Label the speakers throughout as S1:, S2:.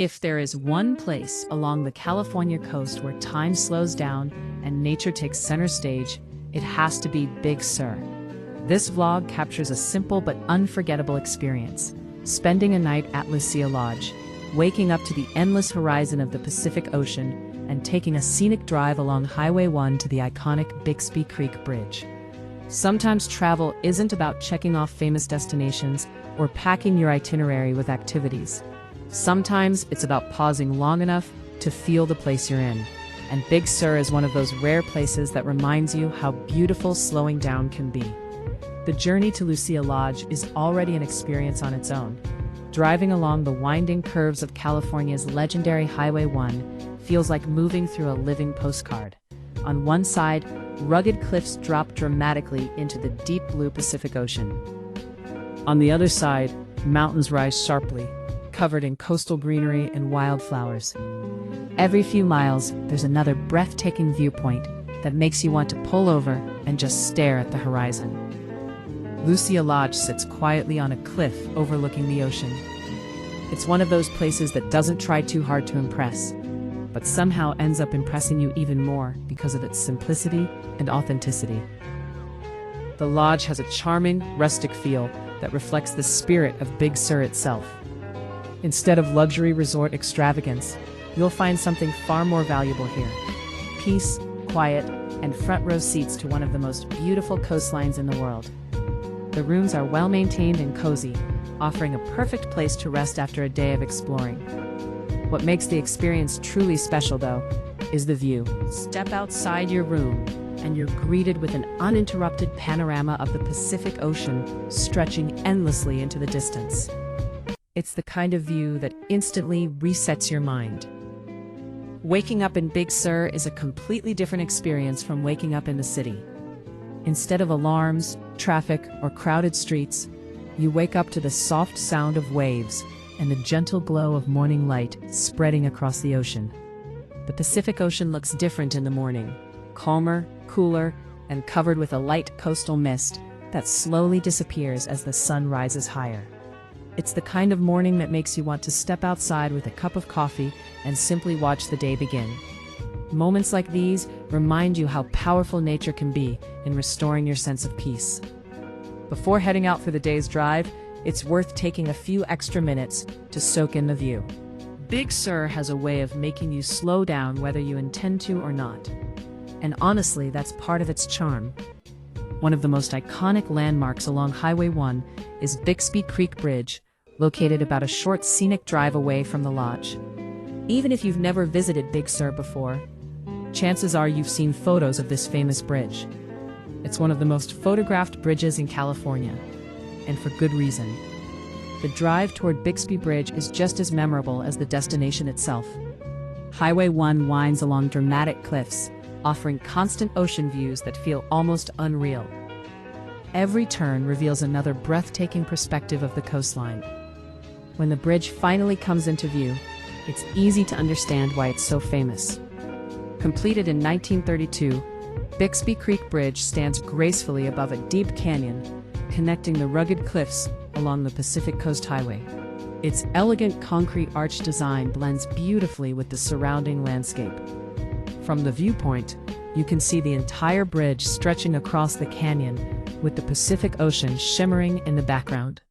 S1: If there is one place along the California coast where time slows down and nature takes center stage, it has to be Big Sur. This vlog captures a simple but unforgettable experience, spending a night at Lucia Lodge, waking up to the endless horizon of the Pacific Ocean, and taking a scenic drive along Highway 1 to the iconic Bixby Creek Bridge. Sometimes travel isn't about checking off famous destinations or packing your itinerary with activities. Sometimes it's about pausing long enough to feel the place you're in. And Big Sur is one of those rare places that reminds you how beautiful slowing down can be. The journey to Lucia Lodge is already an experience on its own. Driving along the winding curves of California's legendary Highway 1 feels like moving through a living postcard. On one side, rugged cliffs drop dramatically into the deep blue Pacific Ocean. On the other side, mountains rise sharply, covered in coastal greenery and wildflowers. Every few miles, there's another breathtaking viewpoint that makes you want to pull over and just stare at the horizon. Lucia Lodge sits quietly on a cliff overlooking the ocean. It's one of those places that doesn't try too hard to impress, but somehow ends up impressing you even more because of its simplicity and authenticity. The lodge has a charming, rustic feel that reflects the spirit of Big Sur itself. Instead of luxury resort extravagance, you'll find something far more valuable here: peace, quiet, and front row seats to one of the most beautiful coastlines in the world. The rooms are well maintained and cozy, offering a perfect place to rest after a day of exploring. What makes the experience truly special, though, is the view. Step outside your room, and you're greeted with an uninterrupted panorama of the Pacific Ocean stretching endlessly into the distance. It's the kind of view that instantly resets your mind. Waking up in Big Sur is a completely different experience from waking up in the city. Instead of alarms, traffic, or crowded streets, you wake up to the soft sound of waves and the gentle glow of morning light spreading across the ocean. The Pacific Ocean looks different in the morning, calmer, cooler, and covered with a light coastal mist that slowly disappears as the sun rises higher. It's the kind of morning that makes you want to step outside with a cup of coffee and simply watch the day begin. Moments like these remind you how powerful nature can be in restoring your sense of peace. Before heading out for the day's drive, it's worth taking a few extra minutes to soak in the view. Big Sur has a way of making you slow down whether you intend to or not. And honestly, that's part of its charm. One of the most iconic landmarks along Highway 1 is Bixby Creek Bridge, located about a short scenic drive away from the lodge. Even if you've never visited Big Sur before, chances are you've seen photos of this famous bridge. It's one of the most photographed bridges in California, and for good reason. The drive toward Bixby Bridge is just as memorable as the destination itself. Highway 1 winds along dramatic cliffs, offering constant ocean views that feel almost unreal. Every turn reveals another breathtaking perspective of the coastline. When the bridge finally comes into view, it's easy to understand why it's so famous. Completed in 1932, Bixby Creek Bridge stands gracefully above a deep canyon, connecting the rugged cliffs along the Pacific Coast Highway. Its elegant concrete arch design blends beautifully with the surrounding landscape. From the viewpoint, you can see the entire bridge stretching across the canyon, with the Pacific Ocean shimmering in the background.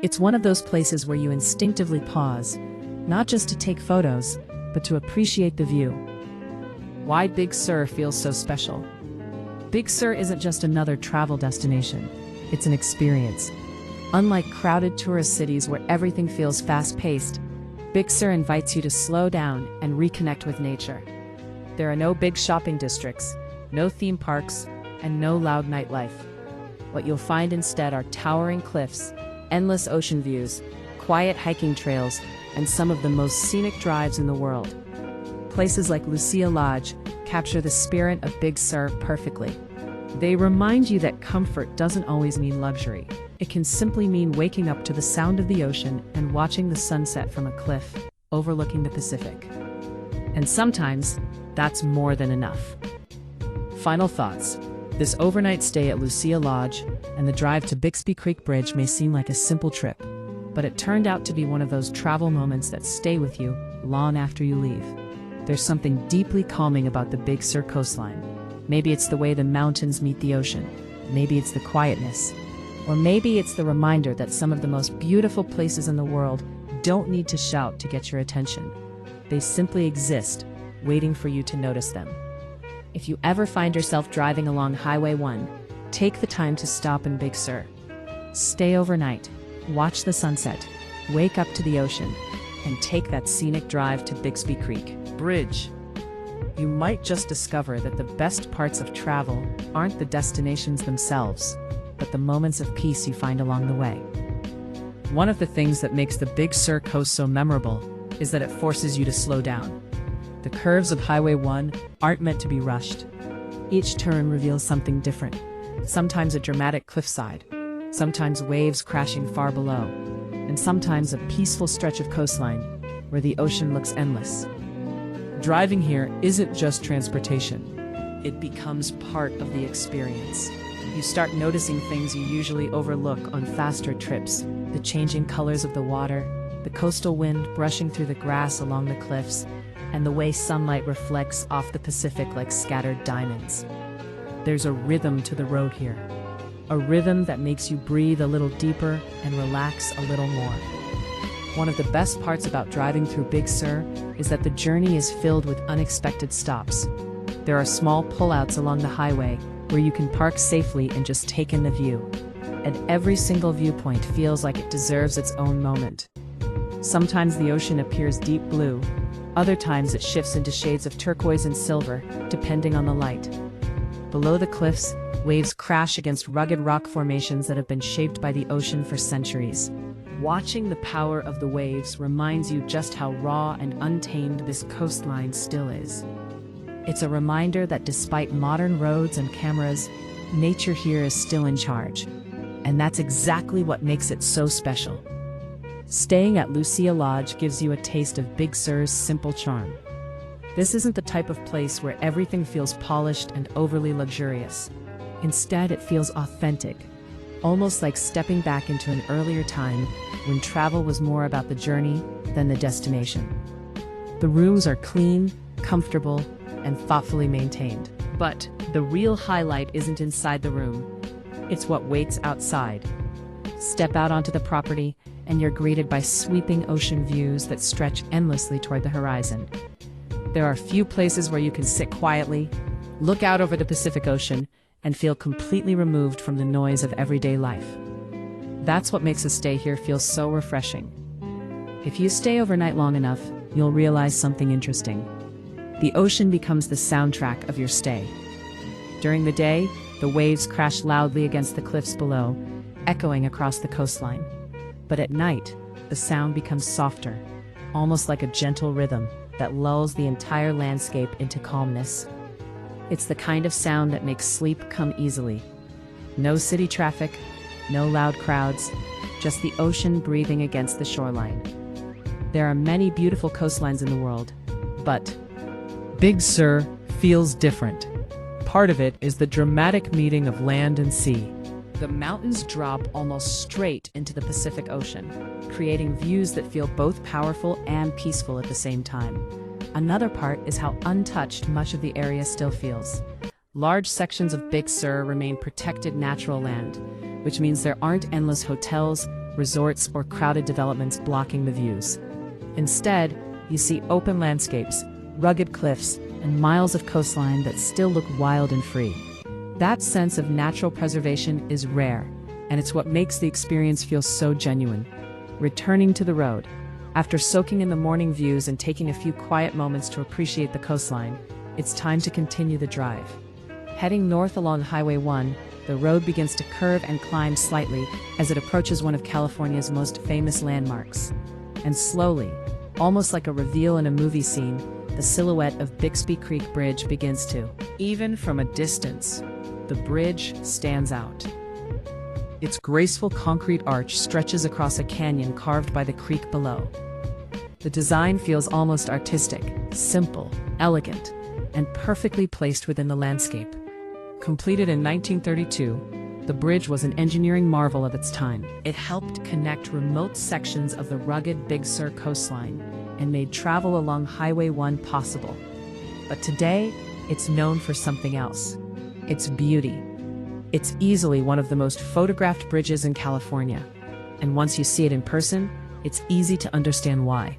S1: It's one of those places where you instinctively pause, not just to take photos, but to appreciate the view. Why Big Sur feels so special? Big Sur isn't just another travel destination, it's an experience. Unlike crowded tourist cities where everything feels fast-paced, Big Sur invites you to slow down and reconnect with nature. There are no big shopping districts, no theme parks, and no loud nightlife. What you'll find instead are towering cliffs, endless ocean views, quiet hiking trails, and some of the most scenic drives in the world. Places like Lucia Lodge capture the spirit of Big Sur perfectly. They remind you that comfort doesn't always mean luxury. It can simply mean waking up to the sound of the ocean and watching the sunset from a cliff overlooking the Pacific. And sometimes, that's more than enough. Final thoughts. This overnight stay at Lucia Lodge and the drive to Bixby Creek Bridge may seem like a simple trip, but it turned out to be one of those travel moments that stay with you long after you leave. There's something deeply calming about the Big Sur coastline. Maybe it's the way the mountains meet the ocean. Maybe it's the quietness. Or maybe it's the reminder that some of the most beautiful places in the world don't need to shout to get your attention. They simply exist, waiting for you to notice them. If you ever find yourself driving along Highway 1, take the time to stop in Big Sur. Stay overnight, watch the sunset, wake up to the ocean, and take that scenic drive to Bixby Creek Bridge. You might just discover that the best parts of travel aren't the destinations themselves, but the moments of peace you find along the way. One of the things that makes the Big Sur coast so memorable is that it forces you to slow down. The curves of Highway 1 aren't meant to be rushed. Each turn reveals something different. Sometimes a dramatic cliffside, sometimes waves crashing far below, and sometimes a peaceful stretch of coastline where the ocean looks endless. Driving here isn't just transportation. It becomes part of the experience. You start noticing things you usually overlook on faster trips: the changing colors of the water, the coastal wind brushing through the grass along the cliffs, and the way sunlight reflects off the Pacific like scattered diamonds. There's a rhythm to the road here. A rhythm that makes you breathe a little deeper and relax a little more. One of the best parts about driving through Big Sur is that the journey is filled with unexpected stops. There are small pullouts along the highway where you can park safely and just take in the view. And every single viewpoint feels like it deserves its own moment. Sometimes the ocean appears deep blue, other times it shifts into shades of turquoise and silver, depending on the light. Below the cliffs, waves crash against rugged rock formations that have been shaped by the ocean for centuries. Watching the power of the waves reminds you just how raw and untamed this coastline still is. It's a reminder that despite modern roads and cameras, nature here is still in charge. And that's exactly what makes it so special. Staying at Lucia Lodge gives you a taste of Big Sur's simple charm. This isn't the type of place where everything feels polished and overly luxurious. Instead, it feels authentic, almost like stepping back into an earlier time when travel was more about the journey than the destination. The rooms are clean, comfortable, and thoughtfully maintained. But the real highlight isn't inside the room. It's what waits outside. Step out onto the property, and you're greeted by sweeping ocean views that stretch endlessly toward the horizon. There are few places where you can sit quietly, look out over the Pacific Ocean, and feel completely removed from the noise of everyday life. That's what makes a stay here feel so refreshing. If you stay overnight long enough, you'll realize something interesting. The ocean becomes the soundtrack of your stay. During the day, the waves crash loudly against the cliffs below, echoing across the coastline. But at night, the sound becomes softer, almost like a gentle rhythm that lulls the entire landscape into calmness. It's the kind of sound that makes sleep come easily. No city traffic, no loud crowds, just the ocean breathing against the shoreline. There are many beautiful coastlines in the world, but Big Sur feels different. Part of it is the dramatic meeting of land and sea. The mountains drop almost straight into the Pacific Ocean, creating views that feel both powerful and peaceful at the same time. Another part is how untouched much of the area still feels. Large sections of Big Sur remain protected natural land, which means there aren't endless hotels, resorts, or crowded developments blocking the views. Instead, you see open landscapes, rugged cliffs, and miles of coastline that still look wild and free. That sense of natural preservation is rare, and it's what makes the experience feel so genuine. Returning to the road, after soaking in the morning views and taking a few quiet moments to appreciate the coastline, it's time to continue the drive. Heading north along Highway 1, the road begins to curve and climb slightly as it approaches one of California's most famous landmarks. And slowly, almost like a reveal in a movie scene, the silhouette of Bixby Creek Bridge begins to. Even from a distance, the bridge stands out. Its graceful concrete arch stretches across a canyon carved by the creek below. The design feels almost artistic, simple, elegant, and perfectly placed within the landscape. Completed in 1932, The bridge was an engineering marvel of its time. It helped connect remote sections of the rugged Big Sur coastline and made travel along Highway 1 possible. But today, it's known for something else: its beauty. It's easily one of the most photographed bridges in California, and once you see it in person, it's easy to understand why.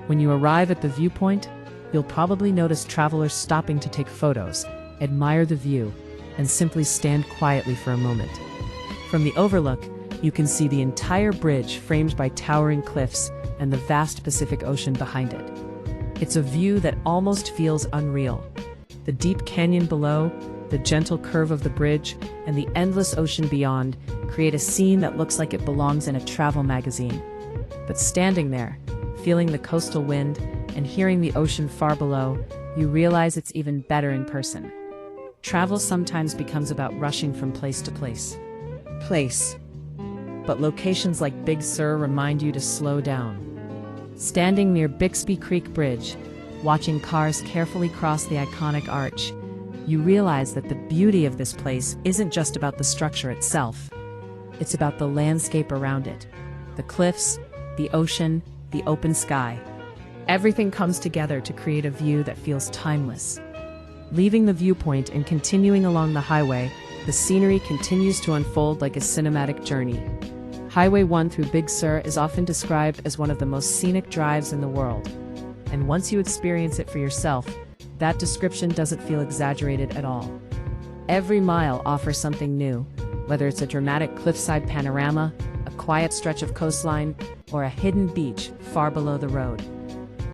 S1: When you arrive at the viewpoint, you'll probably notice travelers stopping to take photos, admire the view, and simply stand quietly for a moment. From the overlook, you can see the entire bridge framed by towering cliffs and the vast Pacific Ocean behind it. It's a view that almost feels unreal. The deep canyon below, the gentle curve of the bridge, and the endless ocean beyond create a scene that looks like it belongs in a travel magazine. But standing there, feeling the coastal wind and hearing the ocean far below, you realize it's even better in person. Travel sometimes becomes about rushing from place to place. But locations like Big Sur remind you to slow down. Standing near Bixby Creek Bridge, watching cars carefully cross the iconic arch, you realize that the beauty of this place isn't just about the structure itself. It's about the landscape around it. The cliffs, the ocean, the open sky. Everything comes together to create a view that feels timeless. Leaving the viewpoint and continuing along the highway, the scenery continues to unfold like a cinematic journey. Highway 1 through Big Sur is often described as one of the most scenic drives in the world. And once you experience it for yourself, that description doesn't feel exaggerated at all. Every mile offers something new, whether it's a dramatic cliffside panorama, a quiet stretch of coastline, or a hidden beach far below the road.